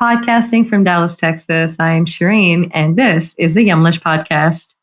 Podcasting from Dallas, Texas. I am Shireen, and this is the Yumlish podcast.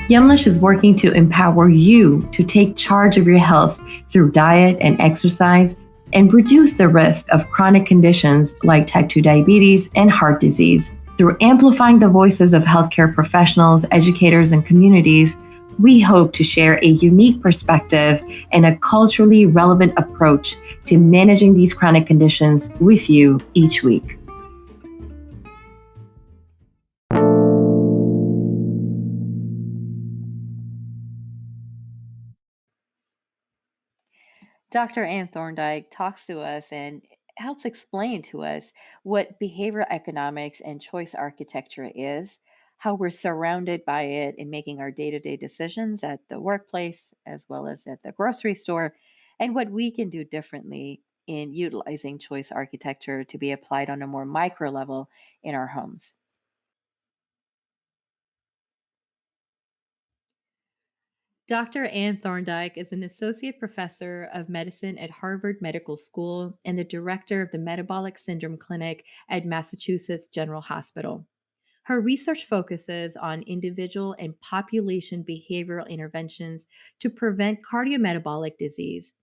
Yumlish is working to empower you to take charge of your health through diet and exercise and reduce the risk of chronic conditions like type 2 diabetes and heart disease. Through amplifying the voices of healthcare professionals, educators, and communities, we hope to share a unique perspective and a culturally relevant approach to managing these chronic conditions with you each week. Dr. Ann Thorndike talks to us and helps explain to us what behavioral economics and choice architecture is, how we're surrounded by it in making our day-to-day decisions at the workplace as well as at the grocery store, and what we can do differently in utilizing choice architecture to be applied on a more micro level in our homes. Dr. Ann Thorndike is an associate professor of medicine at Harvard Medical School and the director of the Metabolic Syndrome Clinic at Massachusetts General Hospital. Her research focuses on individual and population behavioral interventions to prevent cardiometabolic disease.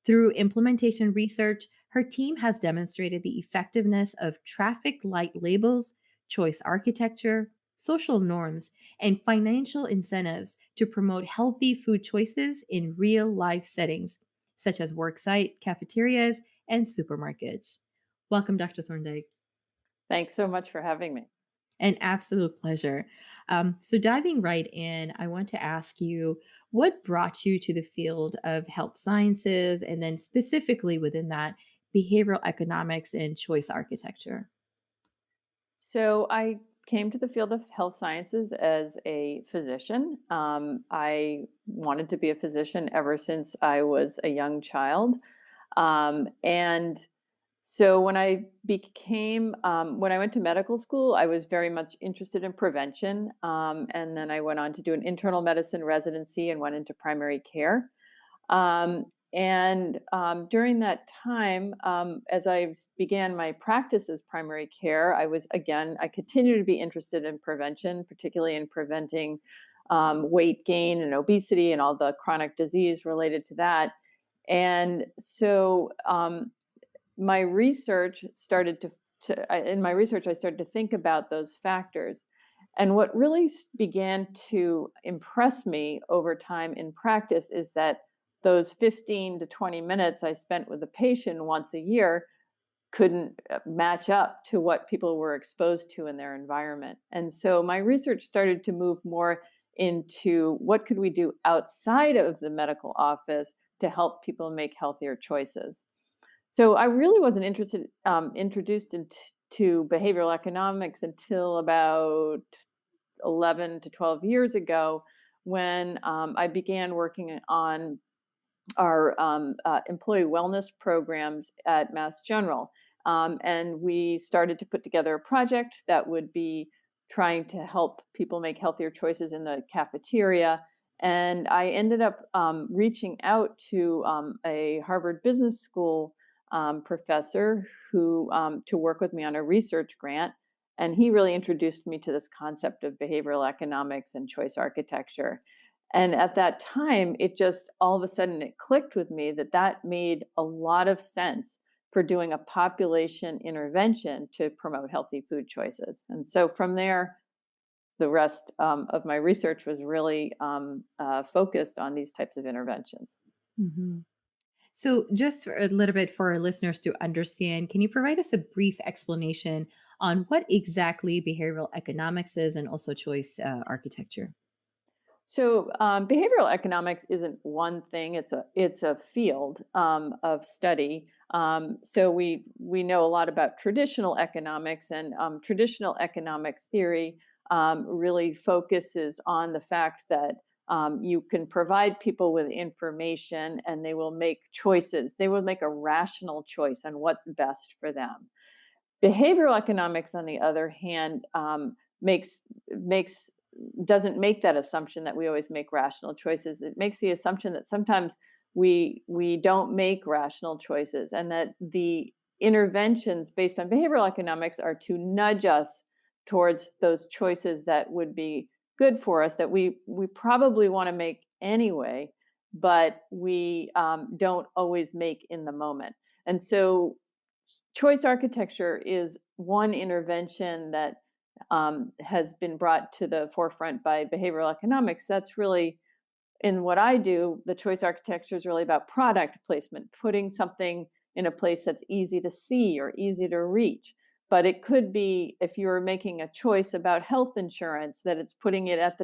Through implementation research, her team has demonstrated the effectiveness of traffic light labels, choice architecture, social norms, and financial incentives to promote healthy food choices in real life settings, such as worksite, cafeterias, and supermarkets. Welcome, Dr. Thorndike. Thanks so much for having me. An absolute pleasure. So, diving right in, I want to ask you what brought you to the field of health sciences, and then specifically within that, behavioral economics and choice architecture? So I came to the field of health sciences as a physician. I wanted to be a physician ever since I was a young child. And so when I when I went to medical school, I was very much interested in prevention. And then I went on to do an internal medicine residency and went into primary care. During that time, as I began my practice as primary care, I continued to be interested in prevention, particularly in preventing weight gain and obesity and all the chronic disease related to that. And so my research started in my research, I started to think about those factors. And what really began to impress me over time in practice is that those 15 to 20 minutes I spent with a patient once a year couldn't match up to what people were exposed to in their environment. And so my research started to move more into what could we do outside of the medical office to help people make healthier choices. So I really wasn't introduced into behavioral economics until about 11 to 12 years ago when I began working on our employee wellness programs at Mass General. And we started to put together a project that would be trying to help people make healthier choices in the cafeteria. And I ended up reaching out to a Harvard Business School professor who to work with me on a research grant. And he really introduced me to this concept of behavioral economics and choice architecture. And at that time, it just all of a sudden it clicked with me that made a lot of sense for doing a population intervention to promote healthy food choices. And so from there, the rest of my research was really focused on these types of interventions. Mm-hmm. So, just for a little bit for our listeners to understand, can you provide us a brief explanation on what exactly behavioral economics is and also choice architecture? So behavioral economics isn't one thing; it's a field of study. So we know a lot about traditional economics, and traditional economic theory really focuses on the fact that you can provide people with information, and they will make choices. They will make a rational choice on what's best for them. Behavioral economics, on the other hand, makes doesn't make that assumption that we always make rational choices. It makes the assumption that sometimes we don't make rational choices, and that the interventions based on behavioral economics are to nudge us towards those choices that would be good for us that we probably want to make anyway, but we don't always make in the moment. And so choice architecture is one intervention that has been brought to the forefront by behavioral economics. That's really in what I do. The choice architecture is really about product placement, putting something in a place that's easy to see or easy to reach. But it could be, if you're making a choice about health insurance, that it's putting it at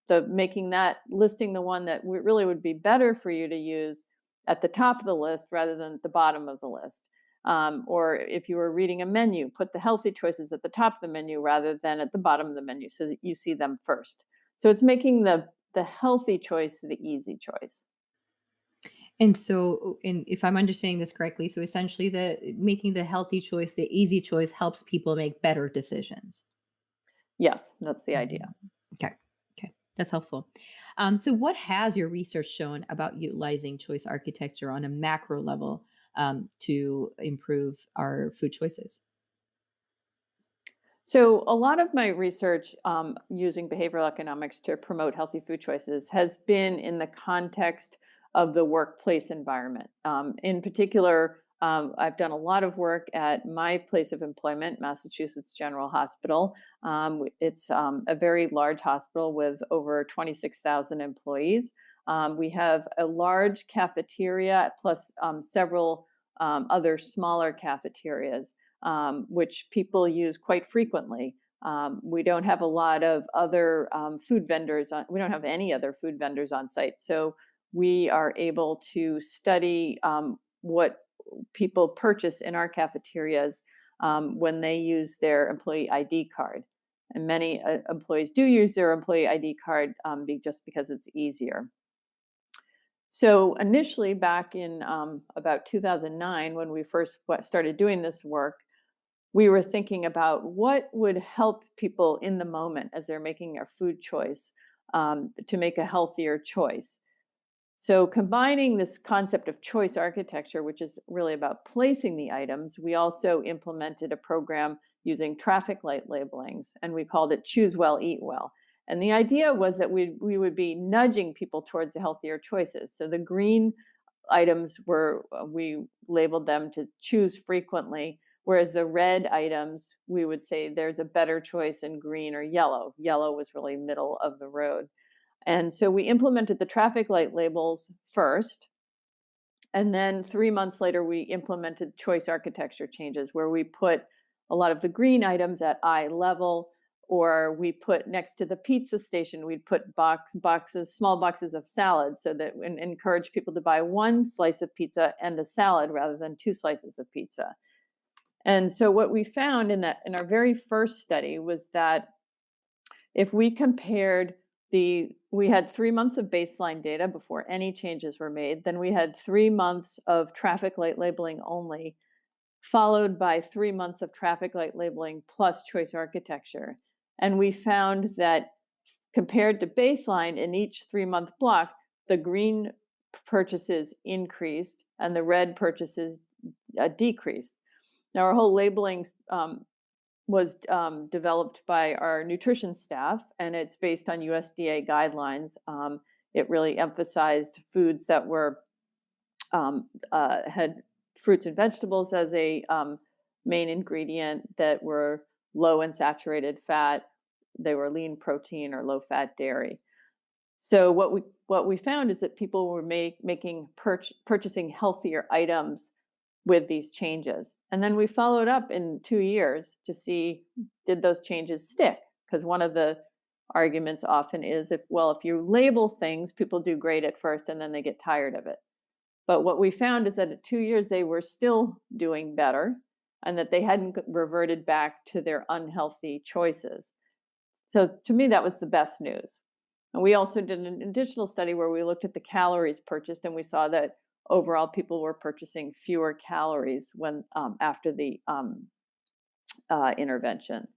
the making that listing the one that really would be better for you to use at the top of the list rather than at the bottom of the list. Or if you were reading a menu, put the healthy choices at the top of the menu rather than at the bottom of the menu so that you see them first. So it's making the healthy choice the easy choice. And so, and if I'm understanding this correctly, so essentially the making the healthy choice, the easy choice helps people make better decisions. Yes, that's the Mhm. idea. Okay. Okay. That's helpful. So, what has your research shown about utilizing choice architecture on a macro level to improve our food choices? So, a lot of my research using behavioral economics to promote healthy food choices has been in the context of the workplace environment. In particular, I've done a lot of work at my place of employment, Massachusetts General Hospital. It's a very large hospital with over 26,000 employees. We have a large cafeteria plus several other smaller cafeterias which people use quite frequently. We don't have a lot of other food vendors. We don't have any other food vendors on site. So we are able to study what people purchase in our cafeterias when they use their employee ID card. And many employees do use their employee ID card just because it's easier. So initially, back in about 2009, when we first started doing this work, we were thinking about what would help people in the moment as they're making a food choice to make a healthier choice. So, combining this concept of choice architecture, which is really about placing the items, we also implemented a program using traffic light labelings, and we called it Choose Well, Eat Well. And the idea was that we would be nudging people towards the healthier choices. So, the green items were, we labeled them to choose frequently, whereas the red items, we would say there's a better choice in green or yellow. Yellow was really middle of the road. And so we implemented the traffic light labels first. And then 3 months later, we implemented choice architecture changes where we put a lot of the green items at eye level, or we put next to the pizza station, we'd put small boxes of salad so that and encourage people to buy one slice of pizza and a salad rather than two slices of pizza. And so what we found in our very first study was that if we compared we had 3 months of baseline data before any changes were made. Then we had 3 months of traffic light labeling only, followed by 3 months of traffic light labeling plus choice architecture. And we found that compared to baseline in each 3 month block, the green purchases increased and the red purchases decreased. Now, our whole labeling was developed by our nutrition staff, and it's based on USDA guidelines. It really emphasized foods that were had fruits and vegetables as a main ingredient, that were low in saturated fat. They were lean protein or low fat dairy. So what we found is that people were purchasing healthier items with these changes. And then we followed up in 2 years to see, did those changes stick? Because one of the arguments often is, if you label things, people do great at first and then they get tired of it. But what we found is that at 2 years, they were still doing better and that they hadn't reverted back to their unhealthy choices. So to me, that was the best news. And we also did an additional study where we looked at the calories purchased, and we saw that overall people were purchasing fewer calories when after the intervention.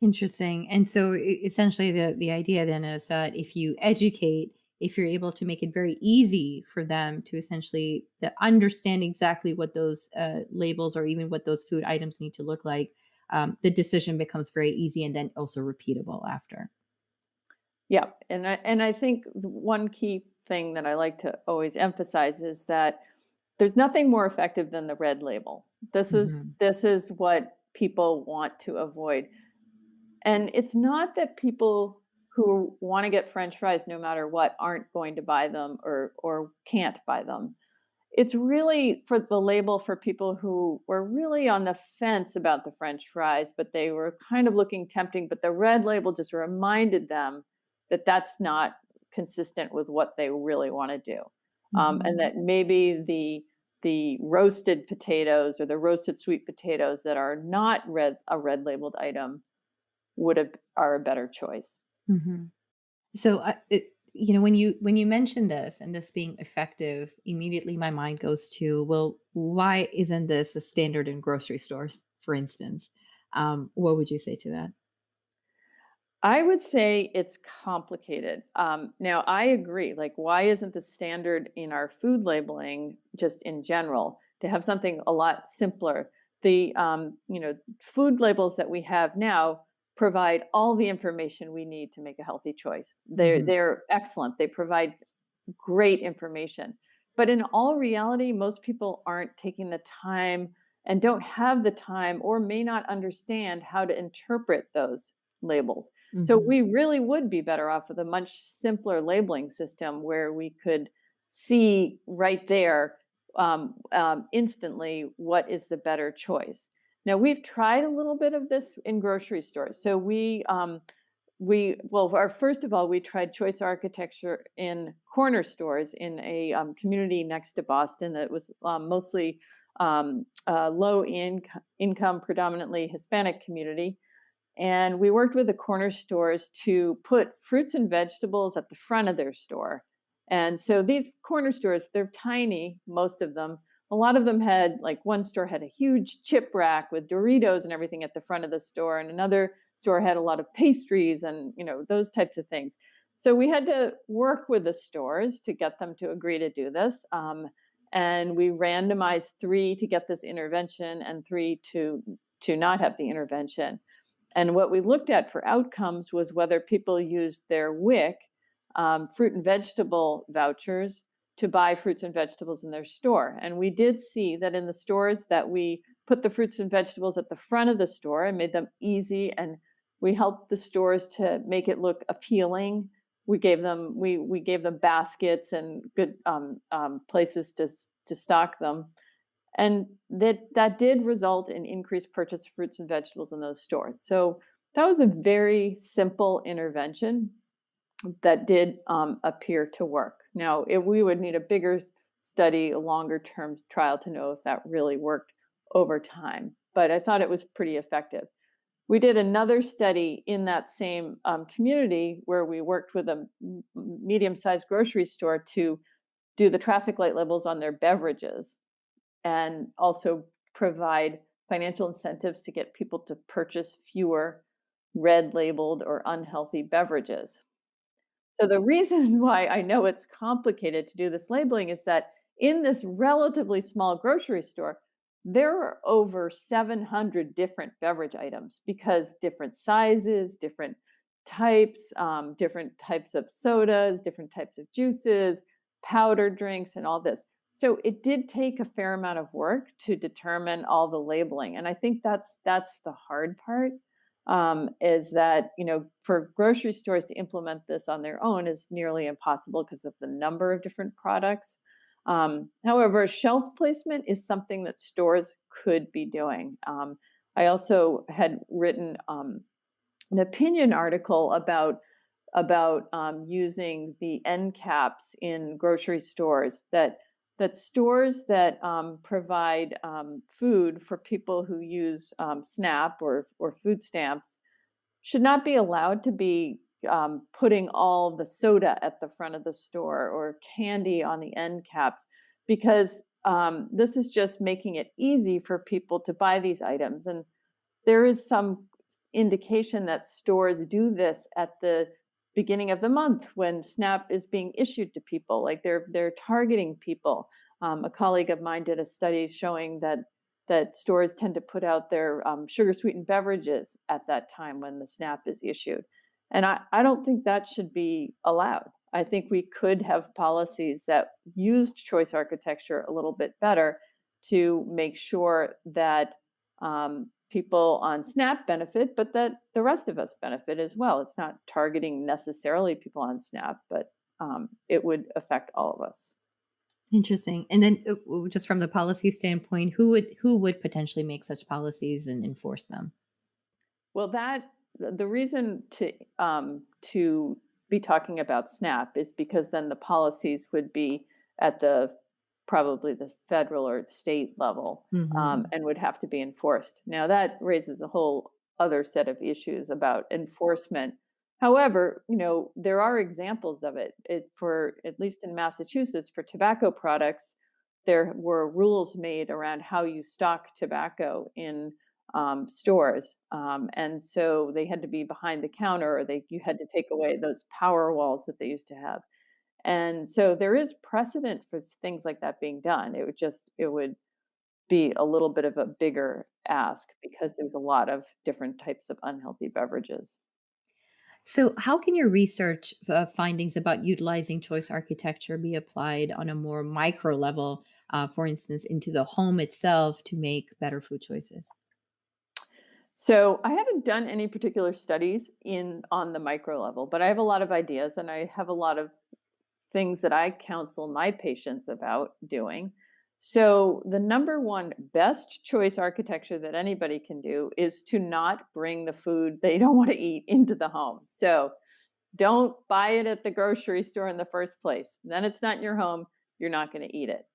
Interesting. And so essentially the idea then is that if you educate, if you're able to make it very easy for them to essentially understand exactly what those labels or even what those food items need to look like, the decision becomes very easy and then also repeatable after. Yeah, and I think one key thing that I like to always emphasize is that there's nothing more effective than the red label. Hmm. This is what people want to avoid. And it's not that people who want to get french fries no matter what aren't going to buy them or can't buy them. It's really for the label for people who were really on the fence about the french fries, but they were kind of looking tempting, but the red label just reminded them that that's not consistent with what they really wanna do. And Hmm. that maybe the roasted potatoes or the roasted sweet potatoes that are not red labeled item would have are a better choice. Hmm. So, when you mention this and this being effective, immediately my mind goes to, well, why isn't this a standard in grocery stores, for instance? What would you say to that? I would say it's complicated. Now, I agree. Like, why isn't the standard in our food labeling, just in general, to have something a lot simpler? The food labels that we have now provide all the information we need to make a healthy choice. Hmm. They're excellent. They provide great information. But in all reality, most people aren't taking the time and don't have the time or may not understand how to interpret those labels. So Hmm. we really would be better off with a much simpler labeling system where we could see right there instantly what is the better choice. Now we've tried a little bit of this in grocery stores. So our first of all, we tried choice architecture in corner stores in a community next to Boston that was mostly income, predominantly Hispanic community. And we worked with the corner stores to put fruits and vegetables at the front of their store. And so these corner stores, they're tiny, most of them. A lot of them had, like, one store had a huge chip rack with Doritos and everything at the front of the store, and another store had a lot of pastries and, those types of things. So we had to work with the stores to get them to agree to do this. And we randomized three to get this intervention and three to not have the intervention. And what we looked at for outcomes was whether people used their WIC, fruit and vegetable vouchers, to buy fruits and vegetables in their store. And we did see that in the stores that we put the fruits and vegetables at the front of the store and made them easy, and we helped the stores to make it look appealing. We gave them baskets and good places to stock them, and that did result in increased purchase of fruits and vegetables in those stores. So that was a very simple intervention that did appear to work. Now, we would need a bigger study, a longer term trial to know if that really worked over time. But I thought it was pretty effective. We did another study in that same community where we worked with a medium sized grocery store to do the traffic light labels on their beverages and also provide financial incentives to get people to purchase fewer red labeled or unhealthy beverages. So the reason why I know it's complicated to do this labeling is that in this relatively small grocery store, there are over 700 different beverage items because different sizes, different types of sodas, different types of juices, powdered drinks, and all this. So it did take a fair amount of work to determine all the labeling, and I think that's the hard part. Is that, for grocery stores to implement this on their own is nearly impossible because of the number of different products. However, shelf placement is something that stores could be doing. I also had written an opinion article about using the end caps in grocery stores, that stores that provide food for people who use SNAP or food stamps should not be allowed to be putting all the soda at the front of the store or candy on the end caps, because this is just making it easy for people to buy these items. And there is some indication that stores do this at the beginning of the month when SNAP is being issued to people. Like they're targeting people. A colleague of mine did a study showing that stores tend to put out their sugar sweetened beverages at that time when the SNAP is issued. And I don't think that should be allowed. I think we could have policies that used choice architecture a little bit better to make sure that people on SNAP benefit, but that the rest of us benefit as well. It's not targeting necessarily people on SNAP, but it would affect all of us. Interesting. And then, just from the policy standpoint, who would potentially make such policies and enforce them? Well, the reason to be talking about SNAP is because then the policies would be at the probably the federal or state level, Mhm. and would have to be enforced. Now that raises a whole other set of issues about enforcement. However, there are examples of it. For at least in Massachusetts, for tobacco products, there were rules made around how you stock tobacco in stores, and so they had to be behind the counter, or you had to take away those power walls that they used to have. And so there is precedent for things like that being done. It would be a little bit of a bigger ask because there's a lot of different types of unhealthy beverages. So, how can your research findings about utilizing choice architecture be applied on a more micro level, for instance, into the home itself to make better food choices? So I haven't done any particular studies in on the micro level, but I have a lot of ideas and I have a lot of things that I counsel my patients about doing. So, the number one best choice architecture that anybody can do is to not bring the food they don't want to eat into the home. So, don't buy it at the grocery store in the first place. Then it's not in your home. You're not going to eat it.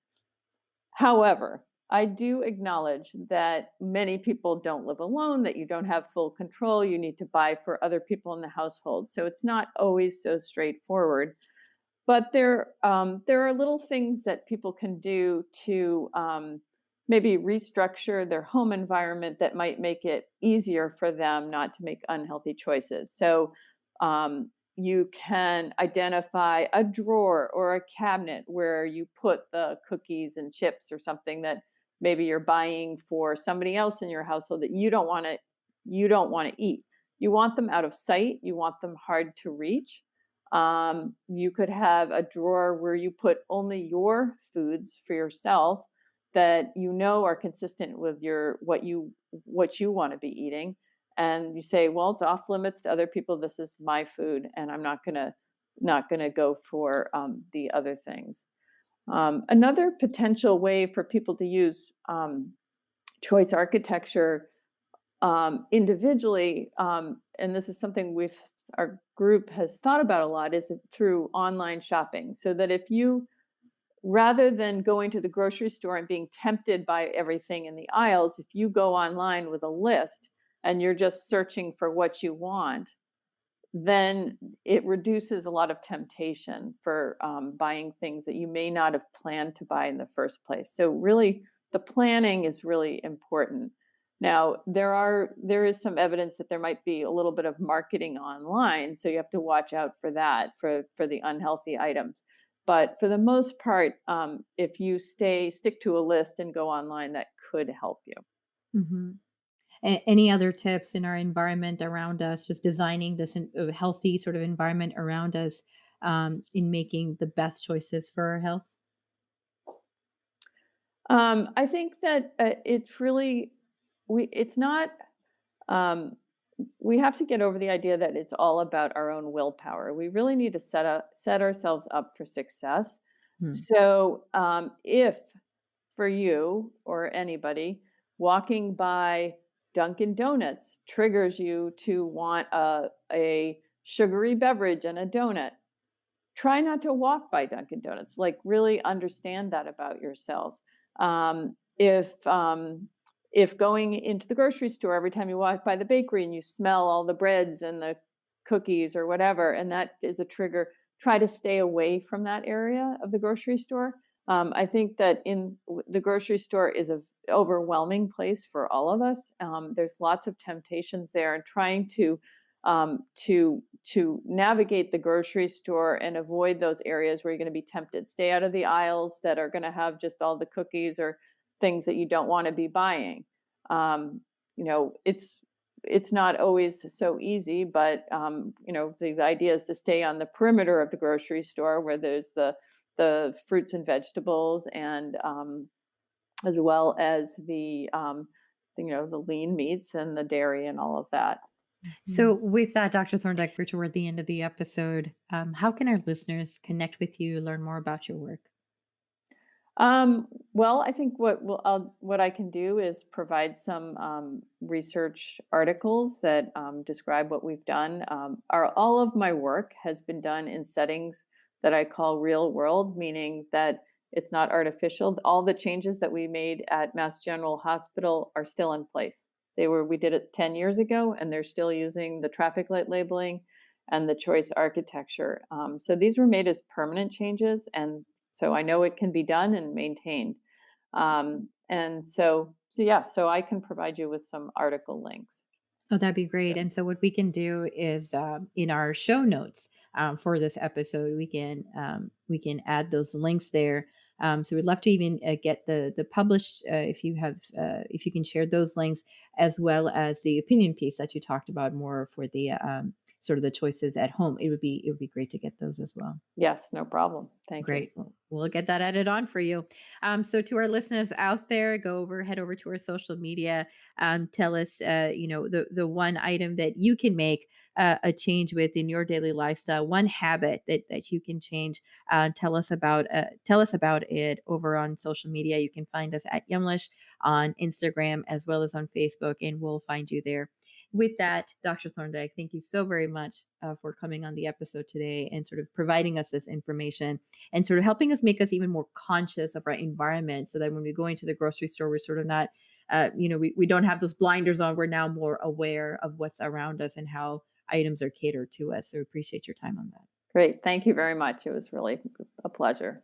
However, I do acknowledge that many people don't live alone, that you don't have full control. You need to buy for other people in the household. So, it's not always so straightforward, but there are little things that people can do to maybe restructure their home environment that might make it easier for them not to make unhealthy choices. So you can identify a drawer or a cabinet where you put the cookies and chips or something that maybe you're buying for somebody else in your household that you don't want to eat. You want them out of sight. You want them hard to reach. You could have a drawer where you put only your foods for yourself that you know are consistent with what you want to be eating. And you say, well, it's off limits to other people. This is my food, and I'm not gonna go for the other things. Another potential way for people to use choice architecture individually, and this is something our group has thought about a lot, is through online shopping. So that if you, rather than going to the grocery store and being tempted by everything in the aisles, if you go online with a list and you're just searching for what you want, then it reduces a lot of temptation for buying things that you may not have planned to buy in the first place. So really, the planning is really important. Now, there is some evidence that there might be a little bit of marketing online, so you have to watch out for that for the unhealthy items. But for the most part, if you stick to a list and go online, that could help you. Mhm. Any other tips in our environment around us, just designing this healthy sort of environment around us, in making the best choices for our health? I think that it's really it's not. Um, we have to get over the idea that it's all about our own willpower. We really need to set ourselves up for success. Hmm. So, if for you or anybody walking by Dunkin' Donuts triggers you to want a sugary beverage and a donut, try not to walk by Dunkin' Donuts. Like, really understand that about yourself. Um, if if going into the grocery store every time you walk by the bakery and you smell all the breads and the cookies or whatever, and that is a trigger, try to stay away from that area of the grocery store. I think that the grocery store is a overwhelming place for all of us. There's lots of temptations there, and trying to to navigate the grocery store and avoid those areas where you're going to be tempted. Stay out of the aisles that are going to have just all the cookies or things that you don't want to be buying. Um, it's not always so easy, but the idea is to stay on the perimeter of the grocery store where there's the fruits and vegetables, and as well as the lean meats and the dairy and all of that. So, with that, Dr. Thorndike, we're toward the end of the episode. How can our listeners connect with you, learn more about your work? Well, I think what I can do is provide some research articles that describe what we've done. All of my work has been done in settings that I call real world, meaning that it's not artificial. All the changes that we made at Mass General Hospital are still in place. We did it 10 years ago, and they're still using the traffic light labeling and the choice architecture. So these were made as permanent changes, and so I know it can be done and maintained. So I can provide you with some article links. Oh, that'd be great. Yeah. And so, what we can do is in our show notes for this episode, we can add those links there. So, we'd love to even get the published if you can share those links, as well as the opinion piece that you talked about more for the sort of the choices at home. It would be great to get those as well. Yes, no problem. Thank you. Great. Well, we'll get that added on for you. So to our listeners out there, head over to our social media. Tell us, the one item that you can make a change with in your daily lifestyle, one habit that you can change. Tell us about it over on social media. You can find us at Yumlish on Instagram as well as on Facebook, and we'll find you there. With that, Dr. Thorndike, thank you so very much for coming on the episode today and sort of providing us this information and sort of helping us make us even more conscious of our environment, so that when we go into the grocery store, we're sort of not, we don't have those blinders on. We're now more aware of what's around us and how items are catered to us. So appreciate your time on that. Great. Thank you very much. It was really a pleasure.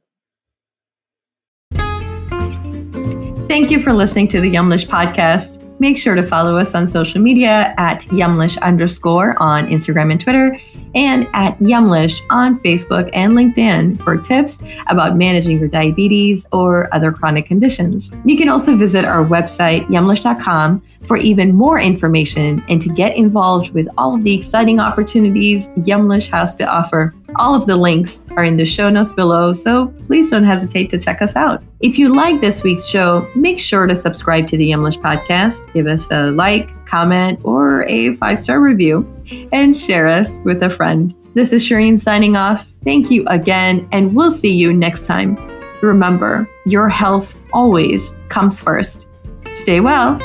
Thank you for listening to the Yumlish podcast. Make sure to follow us on social media at Yumlish _ on Instagram and Twitter, and at Yumlish on Facebook and LinkedIn for tips about managing your diabetes or other chronic conditions. You can also visit our website, yumlish.com, for even more information and to get involved with all of the exciting opportunities Yumlish has to offer. All of the links are in the show notes below, so please don't hesitate to check us out. If you like this week's show, make sure to subscribe to the Yumlish podcast, give us a like, comment, or a 5-star review, and share us with a friend. This is Shireen signing off. Thank you again, and we'll see you next time. Remember, your health always comes first. Stay well.